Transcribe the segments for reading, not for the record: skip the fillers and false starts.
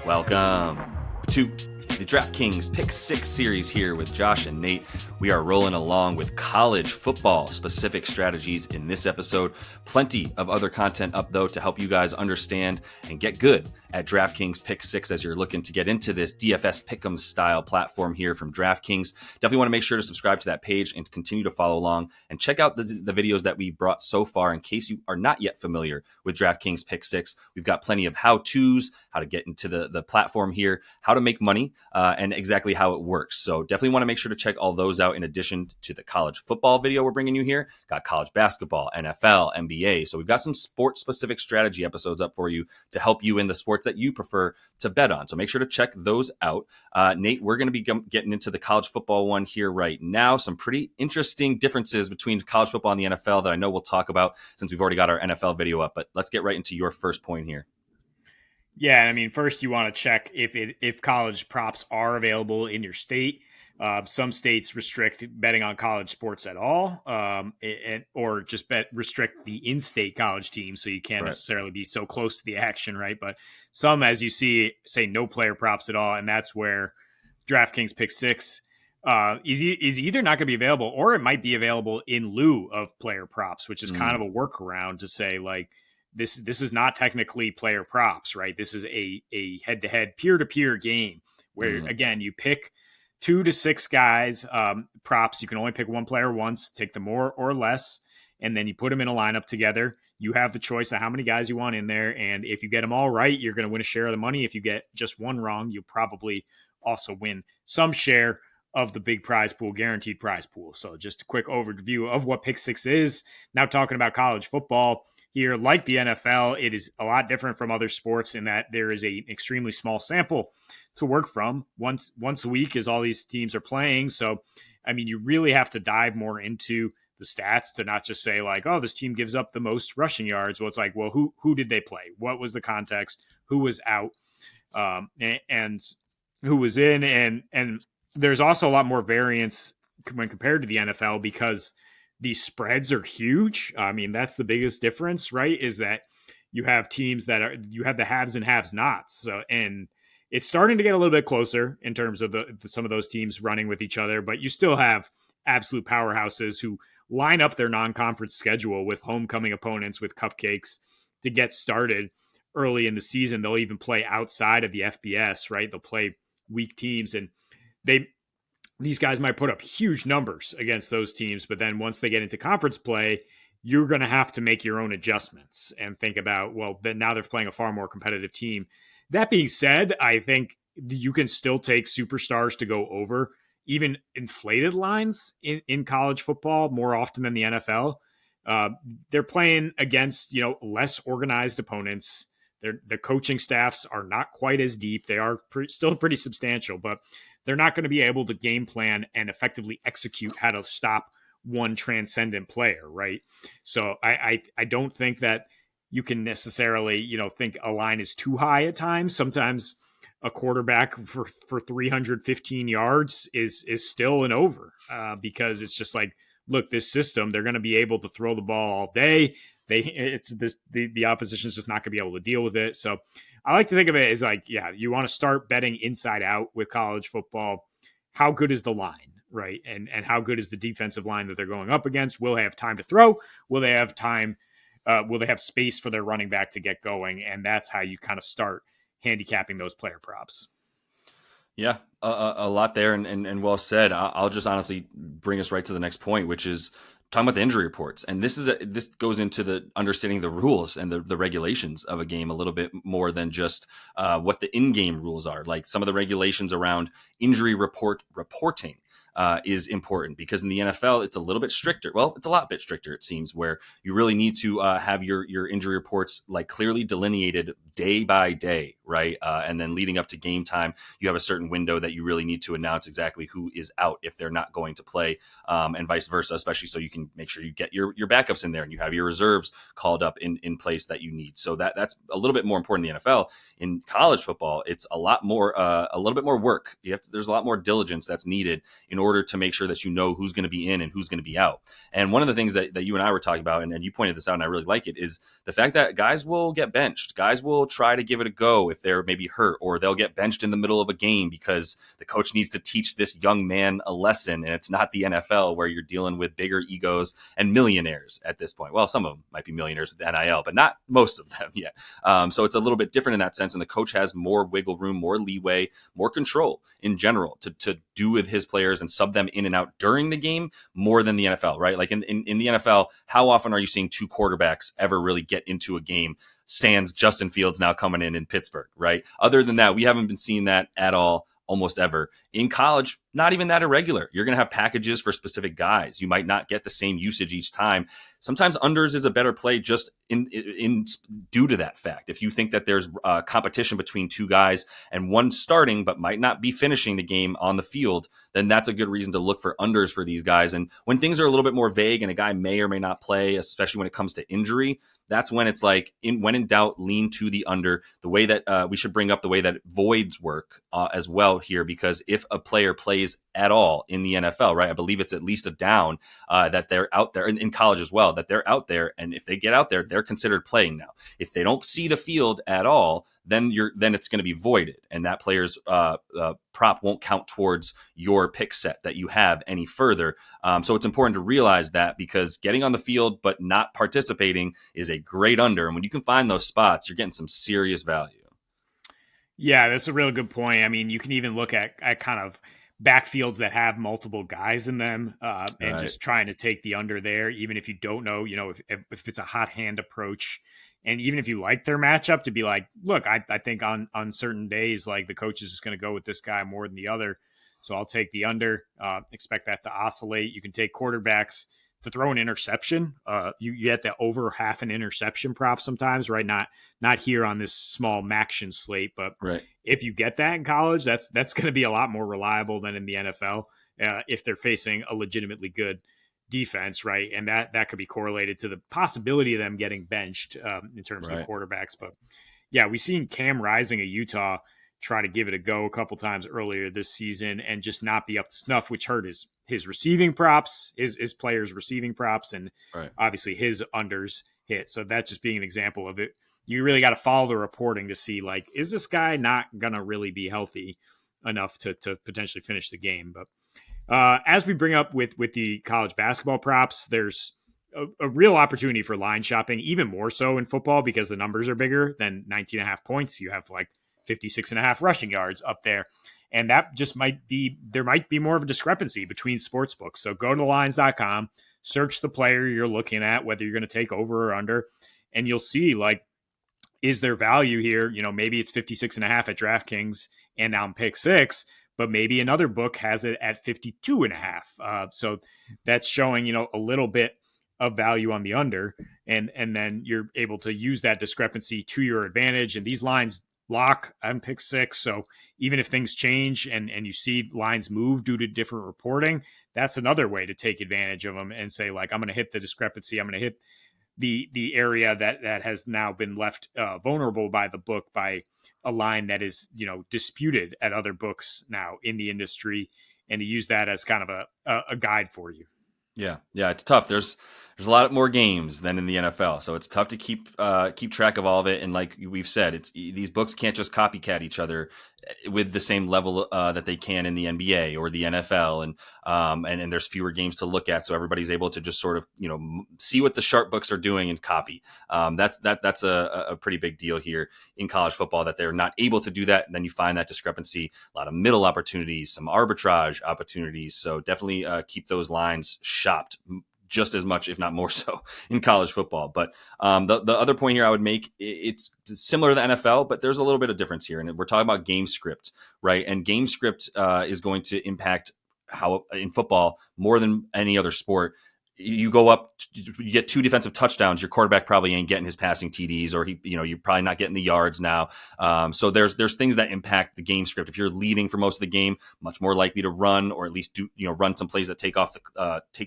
Welcome to the DraftKings Pick6 series here with Josh and Nate. We are rolling along with college football specific strategies in this episode. Plenty of other content up though to help you guys understand and get good at DraftKings Pick6 as you're looking to get into this DFS Pick'em style platform here from DraftKings. Definitely want to make sure to subscribe to that page and continue to follow along and check out the videos that we brought so far in case you are not yet familiar with DraftKings Pick6. We've got plenty of how-tos, how to get into the platform here, how to make money, and exactly how it works. So definitely want to make sure to check all those out in addition to the college football video we're bringing you here. Got college basketball, NFL, NBA. So we've got some sports-specific strategy episodes up for you to help you in the sports that you prefer to bet on. So make sure to check those out. Nate, we're going to be getting into the college football one here right now. Some pretty interesting differences between college football and the NFL that I know we'll talk about since we've already got our NFL video up. But let's get right into your first point here. Yeah, I mean, first you want to check if college props are available in your state. Some states restrict betting on college sports at all, or just restrict the in-state college teams, so you can't necessarily be so close to the action, right? But some, as you see, say no player props at all, and that's where DraftKings Pick6 is either not going to be available, or it might be available in lieu of player props, which is kind of a workaround to say, like, this is not technically player props, right? This is a head-to-head, peer-to-peer game where, again, you pick 2 to 6 guys, props. You can only pick one player once, take them more or less, and then you put them in a lineup together. You have the choice of how many guys you want in there, and if you get them all right, you're going to win a share of the money. If you get just one wrong, you'll probably also win some share of the big prize pool, guaranteed prize pool. So just a quick overview of what Pick6 is. Now talking about college football here, like the NFL, it is a lot different from other sports in that there is an extremely small sample to work from. Once a week is all these teams are playing. So, I mean, you really have to dive more into the stats to not just say like, oh, this team gives up the most rushing yards. Well, it's like, well, who did they play? What was the context? Who was out? And who was in? And there's also a lot more variance when compared to the NFL because these spreads are huge. I mean, that's the biggest difference, right? Is that you have teams you have the haves and haves nots. So, and it's starting to get a little bit closer in terms of some of those teams running with each other, but you still have absolute powerhouses who line up their non-conference schedule with homecoming opponents with cupcakes to get started early in the season. They'll even play outside of the FBS, right? They'll play weak teams, and these guys might put up huge numbers against those teams, but then once they get into conference play, you're going to have to make your own adjustments and think about, well, then now they're playing a far more competitive team. That being said, I think you can still take superstars to go over even inflated lines in college football more often than the NFL. They're playing against, less organized opponents. The coaching staffs are not quite as deep. They are still pretty substantial, but they're not going to be able to game plan and effectively execute how to stop one transcendent player, right? So I don't think that you can necessarily, think a line is too high at times. Sometimes a quarterback for 315 yards is still an over because it's just like, look, this system, they're going to be able to throw the ball all day. The opposition is just not going to be able to deal with it. So I like to think of it as like, yeah, you want to start betting inside out with college football. How good is the line, right? And how good is the defensive line that they're going up against? Will they have time to throw? Will they have time? Will they have space for their running back to get going? And that's how you kind of start handicapping those player props. Yeah, a lot there and well said. I'll just honestly bring us right to the next point, which is talking about the injury reports. And this goes into the understanding the rules and the regulations of a game a little bit more than just what the in-game rules are. Like some of the regulations around injury reporting is important because in the NFL, it's a little bit stricter. Well, it's a lot bit stricter, it seems, where you really need to have your injury reports like clearly delineated day by day, right? And then leading up to game time, you have a certain window that you really need to announce exactly who is out if they're not going to play, and vice versa, especially so you can make sure you get your backups in there and you have your reserves called up in place that you need. So that's a little bit more important in the NFL. In college football, it's a little bit more work. There's a lot more diligence that's needed in order to make sure that you know who's going to be in and who's going to be out. And one of the things that you and I were talking about, and you pointed this out, and I really like it, is the fact that guys will get benched. Guys will try to give it a go if they're maybe hurt, or they'll get benched in the middle of a game because the coach needs to teach this young man a lesson. And it's not the NFL where you're dealing with bigger egos and millionaires at this point. Well, some of them might be millionaires with NIL, but not most of them yet. So it's a little bit different in that sense. And the coach has more wiggle room, more leeway, more control in general to do with his players and sub them in and out during the game more than the NFL, right? Like in the NFL, how often are you seeing two quarterbacks ever really get into a game? Sans Justin Fields now coming in Pittsburgh, right? Other than that, we haven't been seeing that at all almost ever. In college, not even that irregular. You're going to have packages for specific guys. You might not get the same usage each time. Sometimes unders is a better play just in due to that fact. If you think that there's competition between two guys and one starting but might not be finishing the game on the field, then that's a good reason to look for unders for these guys. And when things are a little bit more vague and a guy may or may not play, especially when it comes to injury, that's when it's like, when in doubt, lean to the under. The way that we should bring up the way that voids work as well here, because if a player plays at all in the NFL, right, I believe it's at least a down that they're out there, in college as well, that they're out there. And if they get out there, they're considered playing now. If they don't see the field at all, then it's going to be voided. And that player's prop won't count towards your pick set that you have any further. So it's important to realize that, because getting on the field but not participating is a great under. And when you can find those spots, you're getting some serious value. Yeah, that's a really good point. I mean, you can even look at kind of backfields that have multiple guys in them and just trying to take the under there, even if you don't know, if it's a hot hand approach. And even if you like their matchup, to be like, look, I think on certain days, like the coach is just going to go with this guy more than the other. So I'll take the under, expect that to oscillate. You can take quarterbacks to throw an interception. You get the over half an interception prop sometimes, right? Not here on this small Maction slate, but if you get that in college, that's going to be a lot more reliable than in the NFL if they're facing a legitimately good defense, right? And that could be correlated to the possibility of them getting benched in terms of the quarterbacks. But yeah, we've seen Cam Rising of Utah try to give it a go a couple times earlier this season and just not be up to snuff, which hurt his receiving props, his players' receiving props, and obviously his unders hit. So that just being an example of it. You really got to follow the reporting to see, like, is this guy not going to really be healthy enough to potentially finish the game? But as we bring up with the college basketball props, there's a real opportunity for line shopping, even more so in football because the numbers are bigger than 19.5 points. You have like 56.5 rushing yards up there. And that just there might be more of a discrepancy between sportsbooks. So go to lines.com, search the player you're looking at, whether you're going to take over or under, and you'll see, like, is there value here? Maybe it's 56.5 at DraftKings and on Pick6, but maybe another book has it at 52.5. So that's showing, a little bit of value on the under, and then you're able to use that discrepancy to your advantage. And these lines lock on Pick6. So even if things change and you see lines move due to different reporting, that's another way to take advantage of them and say, like, I'm going to hit the discrepancy. I'm going to hit the area that has now been left vulnerable by the book by a line that is, disputed at other books now in the industry, and to use that as kind of a guide for you. Yeah, it's tough. There's a lot more games than in the NFL, so it's tough to keep track of all of it. And like we've said, these books can't just copycat each other with the same level that they can in the NBA or the NFL, and there's fewer games to look at, so everybody's able to just sort of see what the sharp books are doing and copy. That's a pretty big deal here in college football, that they're not able to do that. And then you find that discrepancy, a lot of middle opportunities, some arbitrage opportunities. So definitely keep those lines shopped just as much, if not more so, in college football. But the other point here I would make, it's similar to the NFL, but there's a little bit of difference here. And we're talking about game script, right? And game script is going to impact how in football more than any other sport. You go up, you get 2 defensive touchdowns, your quarterback probably ain't getting his passing TDs, or you're probably not getting the yards now. So there's things that impact the game script. If you're leading for most of the game, much more likely to run, or at least run some plays that take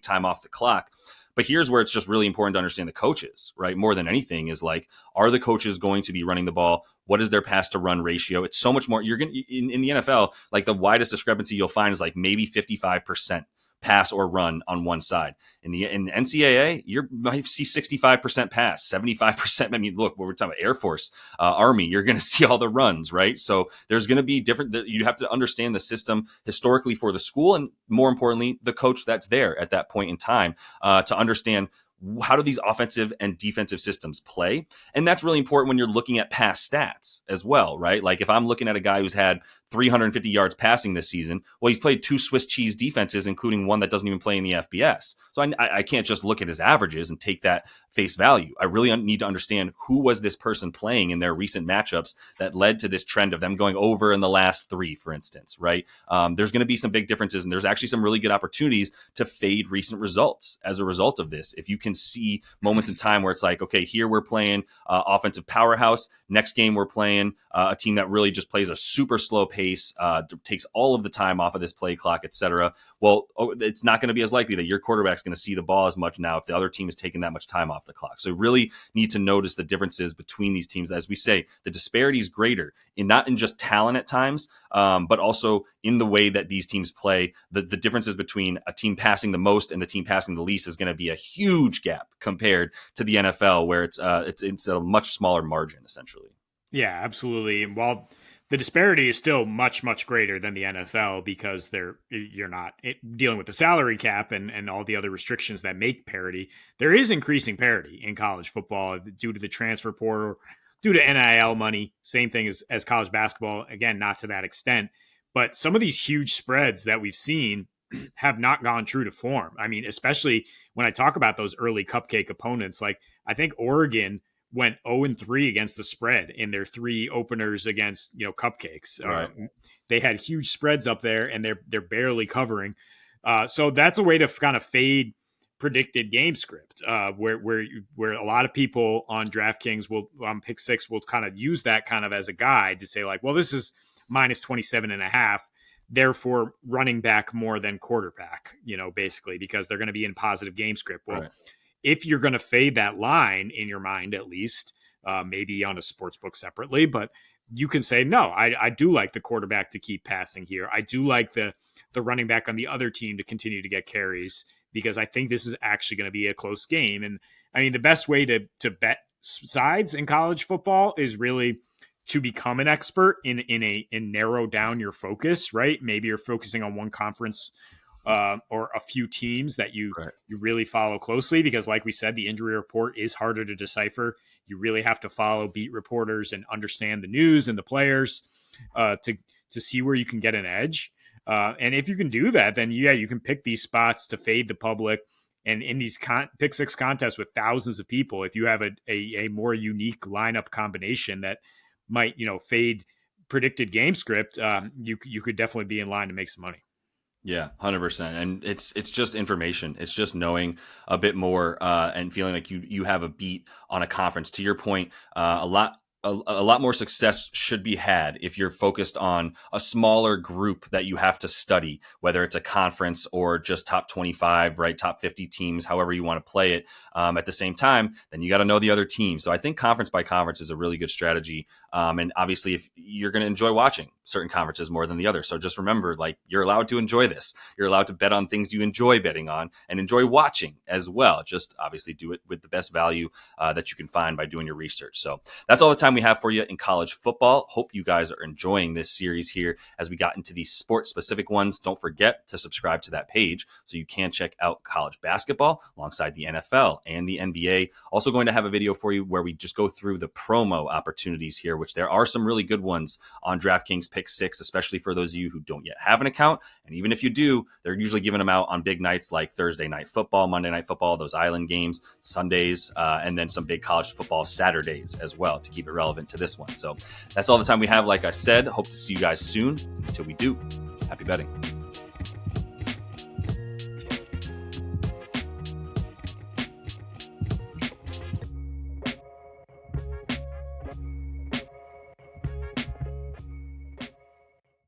time off the clock. But here's where it's just really important to understand the coaches, right? More than anything is, like, are the coaches going to be running the ball? What is their pass to run ratio? It's so much more. You're going in the NFL, like, the widest discrepancy you'll find is like maybe 55%. pass or run on one side. In the NCAA, you might see 65% pass, 75%. I mean, look, we're talking about Air Force, Army, you're going to see all the runs, right? So there's going to be different. You have to understand the system historically for the school, and more importantly, the coach that's there at that point in time to understand how do these offensive and defensive systems play? And that's really important when you're looking at past stats as well, right? Like if I'm looking at a guy who's had 350 yards passing this season, well, he's played 2 Swiss cheese defenses, including one that doesn't even play in the FBS. So I can't just look at his averages and take that face value. I really need to understand who was this person playing in their recent matchups that led to this trend of them going over in the last 3, for instance, right? There's going to be some big differences, and there's actually some really good opportunities to fade recent results as a result of this. If you can see moments in time where it's like, okay, here we're playing offensive powerhouse. Next game we're playing a team that really just plays a super slow pace, takes all of the time off of this play clock, etc. Well, it's not going to be as likely that your quarterback's going to see the ball as much now if the other team is taking that much time off the clock. So really need to notice the differences between these teams. As we say, the disparity is greater in not in just talent at times, but also in the way that these teams play. The differences between a team passing the most and the team passing the least is going to be a huge gap compared to the NFL, where it's a much smaller margin, essentially. Yeah, absolutely. And while the disparity is still much, much greater than the NFL because you're not dealing with the salary cap and all the other restrictions that make parity, there is increasing parity in college football due to the transfer portal, due to NIL money. Same thing as college basketball. Again, not to that extent. But some of these huge spreads that we've seen have not gone true to form. I mean, especially when I talk about those early cupcake opponents, like I think Oregon went 0-3 against the spread in their 3 openers against, cupcakes. Right. They had huge spreads up there, and they're barely covering. So that's a way to kind of fade predicted game script, where a lot of people on DraftKings on Pick6 will kind of use that kind of as a guide to say like, well, this is minus 27.5. Therefore, running back more than quarterback, basically, because they're going to be in positive game script. Well, right. If you're going to fade that line in your mind, at least, maybe on a sports book separately, but you can say, no, I do like the quarterback to keep passing here. I do like the running back on the other team to continue to get carries because I think this is actually going to be a close game. And I mean, the best way to bet sides in college football is really to become an expert in narrow down your focus, right? Maybe you're focusing on one conference or a few teams that you really follow closely because, like we said, the injury report is harder to decipher. You really have to follow beat reporters and understand the news and the players to see where you can get an edge. And if you can do that, then you can pick these spots to fade the public. And in these Pick6 contests with thousands of people, if you have a more unique lineup combination that might fade predicted game script, you could definitely be in line to make some money. Yeah, 100%. And it's just information. It's just knowing a bit more and feeling like you have a beat on a conference. To your point, a lot more success should be had if you're focused on a smaller group that you have to study, whether it's a conference or just top 25, right? Top 50 teams, however you want to play it. At the same time, then you got to know the other teams. So I think conference by conference is a really good strategy. And obviously, if you're going to enjoy watching certain conferences more than the others. So just remember, like, you're allowed to enjoy this. You're allowed to bet on things you enjoy betting on and enjoy watching as well. Just obviously do it with the best value that you can find by doing your research. So that's all the time we have for you in college football. Hope you guys are enjoying this series here as we got into these sports specific ones. Don't forget to subscribe to that page so you can check out college basketball alongside the NFL and the NBA. Also going to have a video for you where we just go through the promo opportunities here, which there are some really good ones on DraftKings Pick6, especially for those of you who don't yet have an account. And even if you do, they're usually giving them out on big nights like Thursday night football, Monday night football, those island games, Sundays, and then some big college football Saturdays as well to keep it relevant to this one. So that's all the time we have. Like I said, hope to see you guys soon. Until we do, happy betting.